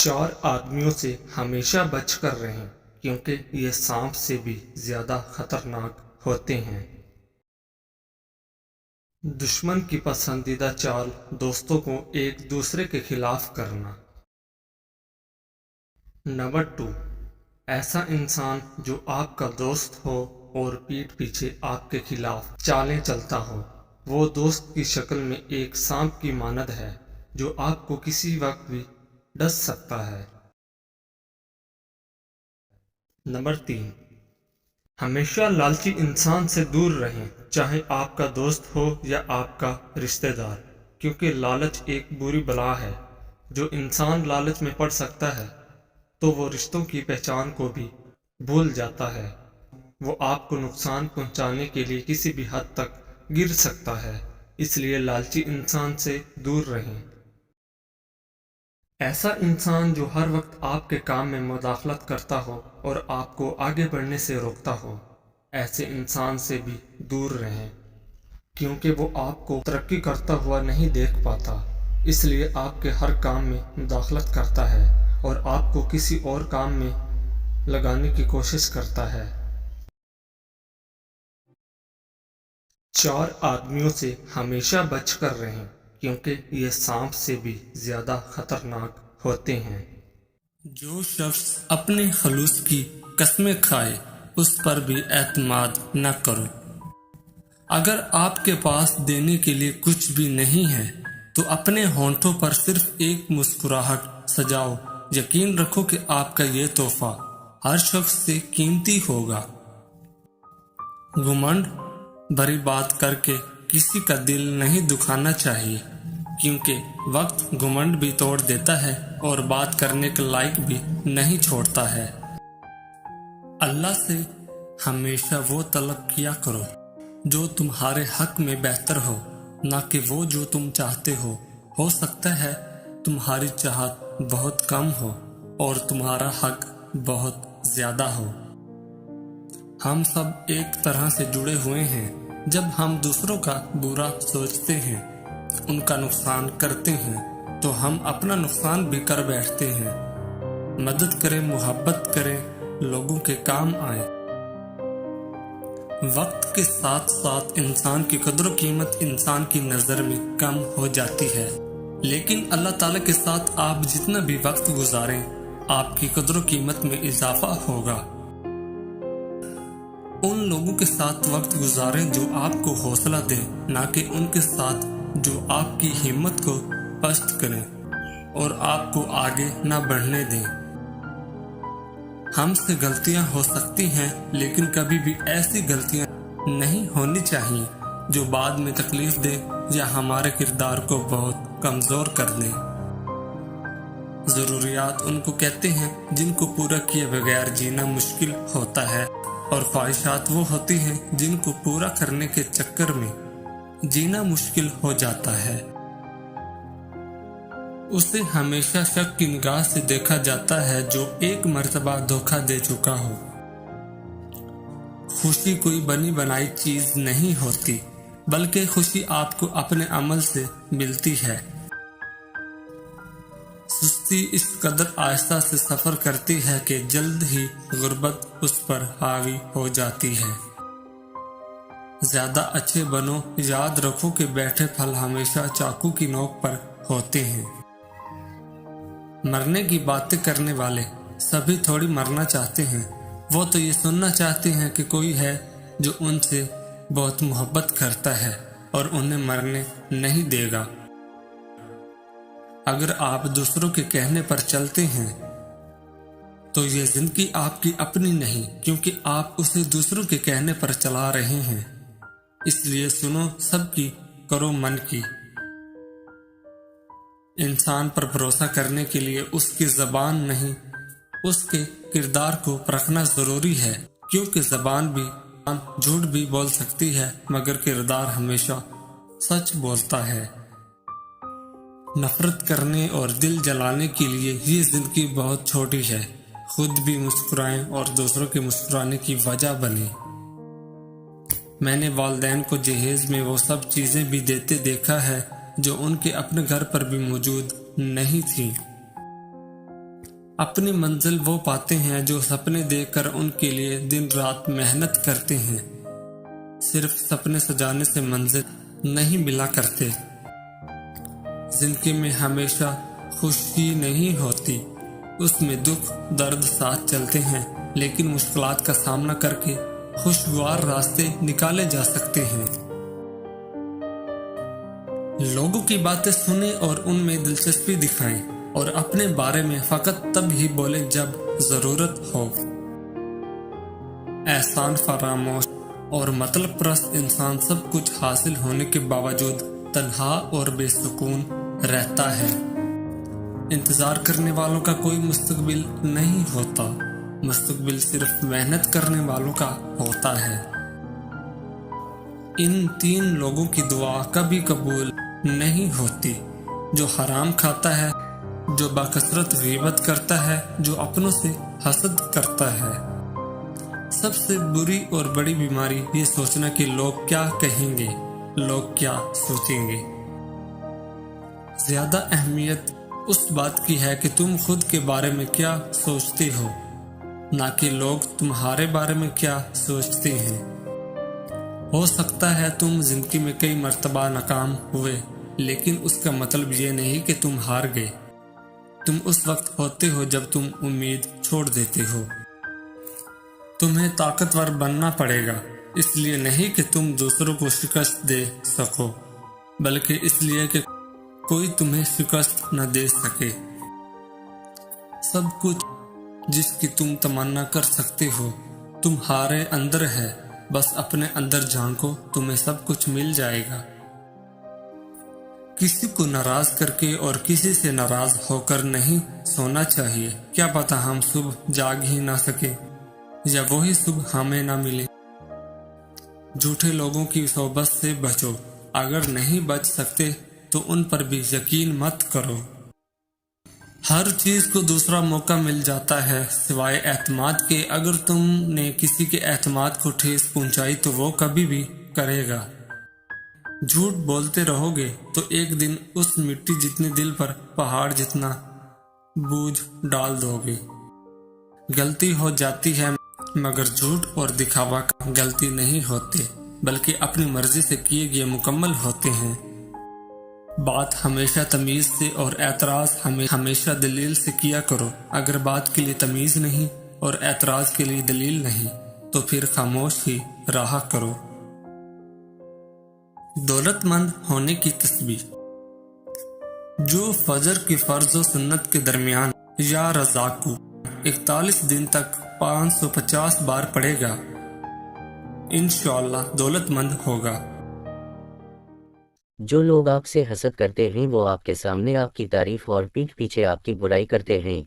4 आदमियों से हमेशा बच कर रहें क्योंकि ये सांप से भी ज्यादा खतरनाक होते हैं। दुश्मन की पसंदीदा चाल दोस्तों को एक दूसरे के खिलाफ करना। नंबर 2, ऐसा इंसान जो आपका दोस्त हो और पीठ पीछे आपके खिलाफ चालें चलता हो। वो दोस्त की शक्ल में एक सांप की मानद है जो आपको किसी वक्त भी डस सकता है। नंबर 3, हमेशा लालची इंसान से दूर रहें, चाहे आपका दोस्त हो या आपका रिश्तेदार, क्योंकि लालच एक बुरी बला है। जो इंसान लालच में पड़ सकता है तो वो रिश्तों की पहचान को भी भूल जाता है। वो आपको नुकसान पहुंचाने के लिए किसी भी हद तक गिर सकता है, इसलिए लालची इंसान से दूर रहें। ऐसा इंसान जो हर वक्त आपके काम में मुदाखलत करता हो और आपको आगे बढ़ने से रोकता हो, ऐसे इंसान से भी दूर रहें, क्योंकि वो आपको तरक्की करता हुआ नहीं देख पाता, इसलिए आपके हर काम में मुदाखलत करता है और आपको किसी और काम में लगाने की कोशिश करता है। 4 आदमियों से हमेशा बच कर रहें क्योंकि ये सांप से भी ज्यादा खतरनाक होते हैं। जो शख्स अपने खलूस की कस्में खाए उस पर भी एतमाद न करो। अगर आपके पास देने के लिए कुछ भी नहीं है तो अपने होंठों पर सिर्फ एक मुस्कुराहट सजाओ। यकीन रखो कि आपका ये तोहफा हर शख्स से कीमती होगा। घमंड भरी बात करके किसी का दिल नहीं दुखाना चाहिए, क्योंकि वक्त घमंड भी तोड़ देता है और बात करने के लायक भी नहीं छोड़ता है। अल्लाह से हमेशा वो तलब किया करो जो तुम्हारे हक में बेहतर हो, ना कि वो जो तुम चाहते हो। हो सकता है तुम्हारी चाहत बहुत कम हो और तुम्हारा हक बहुत ज्यादा हो। हम सब एक तरह से जुड़े हुए हैं। जब हम दूसरों का बुरा सोचते हैं, उनका नुकसान करते हैं, तो हम अपना नुकसान भी कर बैठते हैं। मदद करें, मोहब्बत करें, लोगों के काम आए। वक्त के साथ साथ इंसान की कदर कीमत इंसान की नजर में कम हो जाती है, लेकिन अल्लाह ताला के साथ आप जितना भी वक्त गुजारें, आपकी कदर कीमत में इजाफा होगा। उन लोगों के साथ वक्त गुजारें जो आपको हौसला दें, ना कि उनके साथ जो आपकी हिम्मत को पस्त करें और आपको आगे ना बढ़ने दें। हमसे गलतियां हो सकती हैं, लेकिन कभी भी ऐसी गलतियां नहीं होनी चाहिए जो बाद में तकलीफ दे या हमारे किरदार को बहुत कमजोर कर दे। जरूरियात उनको कहते हैं जिनको पूरा किए बगैर जीना मुश्किल होता है, और ख्वाहिशात वो होती हैं जिनको पूरा करने के चक्कर में जीना मुश्किल हो जाता है। उसे हमेशा शक की निगाह से देखा जाता है जो एक मर्तबा धोखा दे चुका हो। खुशी कोई बनी बनाई चीज नहीं होती, बल्कि खुशी आपको अपने अमल से मिलती है। सुस्ती इस कदर आहिस्ता से सफर करती है कि जल्द ही गुर्बत उस पर हावी हो जाती है। ज्यादा अच्छे बनो, याद रखो कि बैठे फल हमेशा चाकू की नोक पर होते हैं। मरने की बातें करने वाले सभी थोड़ी मरना चाहते हैं, वो तो ये सुनना चाहते हैं कि कोई है जो उनसे बहुत मोहब्बत करता है और उन्हें मरने नहीं देगा। अगर आप दूसरों के कहने पर चलते हैं तो ये जिंदगी आपकी अपनी नहीं, क्योंकि आप उसे दूसरों के कहने पर चला रहे हैं। इसलिए सुनो सबकी, करो मन की। इंसान पर भरोसा करने के लिए उसकी जबान नहीं, उसके किरदार को परखना जरूरी है, क्योंकि जबान भी झूठ भी बोल सकती है, मगर किरदार हमेशा सच बोलता है। नफरत करने और दिल जलाने के लिए ये जिंदगी बहुत छोटी है। खुद भी मुस्कुराएं और दूसरों के मुस्कुराने की वजह बने। मैंने वालिदैन को जहेज में वो सब चीजें भी देते देखा है जो उनके अपने घर पर भी मौजूद नहीं थी। اپنی منزل وہ پاتے ہیں جو سپنے دیکھ کر ان کے لیے دن رات محنت کرتے ہیں۔ صرف سپنے سجانے سے منزل نہیں ملا کرتے۔ زندگی میں ہمیشہ خوشی نہیں ہوتی، اس میں دکھ درد ساتھ چلتے ہیں، لیکن مشکلات کا سامنا کر کے خوشگوار راستے نکالے جا سکتے ہیں۔ لوگوں کی باتیں سنیں اور ان میں دلچسپی دکھائیں، اور اپنے بارے میں فقط تب ہی بولیں جب ضرورت ہو۔ احسان فراموش اور مطلب پرست انسان سب کچھ حاصل ہونے کے باوجود تنہا اور بے سکون رہتا ہے۔ انتظار کرنے والوں کا کوئی مستقبل نہیں ہوتا، مستقبل صرف محنت کرنے والوں کا ہوتا ہے۔ ان 3 لوگوں کی دعا کبھی قبول نہیں ہوتی: جو حرام کھاتا ہے، جو بکثرت غیبت کرتا ہے، جو اپنوں سے حسد کرتا ہے۔ سب سے بری اور بڑی بیماری یہ سوچنا کہ لوگ کیا کہیں گے، لوگ کیا سوچیں گے۔ زیادہ اہمیت اس بات کی ہے کہ تم خود کے بارے میں کیا سوچتے ہو، نہ کہ لوگ تمہارے بارے میں کیا سوچتے ہیں۔ ہو سکتا ہے تم زندگی میں کئی مرتبہ ناکام ہوئے، لیکن اس کا مطلب یہ نہیں کہ تم ہار گئے۔ تم اس وقت ہوتے ہو جب تم امید چھوڑ دیتے ہو۔ تمہیں طاقتور بننا پڑے گا، اس لیے نہیں کہ تم دوسروں کو شکست دے سکو، بلکہ اس لیے کہ کوئی تمہیں شکست نہ دے سکے۔ سب کچھ جس کی تم تمنا کر سکتے ہو تمہارے اندر ہے، بس اپنے اندر جھانکو، تمہیں سب کچھ مل جائے گا۔ کسی کو ناراض کر کے اور کسی سے ناراض ہو کر نہیں سونا چاہیے۔ کیا پتہ ہم صبح جاگ ہی نہ سکے، یا وہی صبح ہمیں نہ ملے۔ جھوٹے لوگوں کی صحبت سے بچو، اگر نہیں بچ سکتے تو ان پر بھی یقین مت کرو۔ ہر چیز کو دوسرا موقع مل جاتا ہے سوائے اعتماد کے۔ اگر تم نے کسی کے اعتماد کو ٹھیس پہنچائی تو وہ کبھی بھی کرے گا۔ جھوٹ بولتے رہو گے تو ایک دن اس مٹی جتنے دل پر پہاڑ جتنا بوجھ ڈال دو گے۔ غلطی ہو جاتی ہے، مگر جھوٹ اور دکھاوا غلطی نہیں ہوتے، بلکہ اپنی مرضی سے کیے گئے مکمل ہوتے ہیں۔ بات ہمیشہ تمیز سے اور اعتراض ہمیشہ دلیل سے کیا کرو۔ اگر بات کے لیے تمیز نہیں اور اعتراض کے لیے دلیل نہیں تو پھر خاموش ہی رہا کرو۔ دولت مند ہونے کی تسبیح: جو فجر کی فرض و سنت کے درمیان یا رزاقو 41 دن تک 550 بار پڑھے گا، انشاءاللہ دولت مند ہوگا۔ جو لوگ آپ سے حسد کرتے ہیں وہ آپ کے سامنے آپ کی تعریف اور پیٹھ پیچھے آپ کی برائی کرتے ہیں۔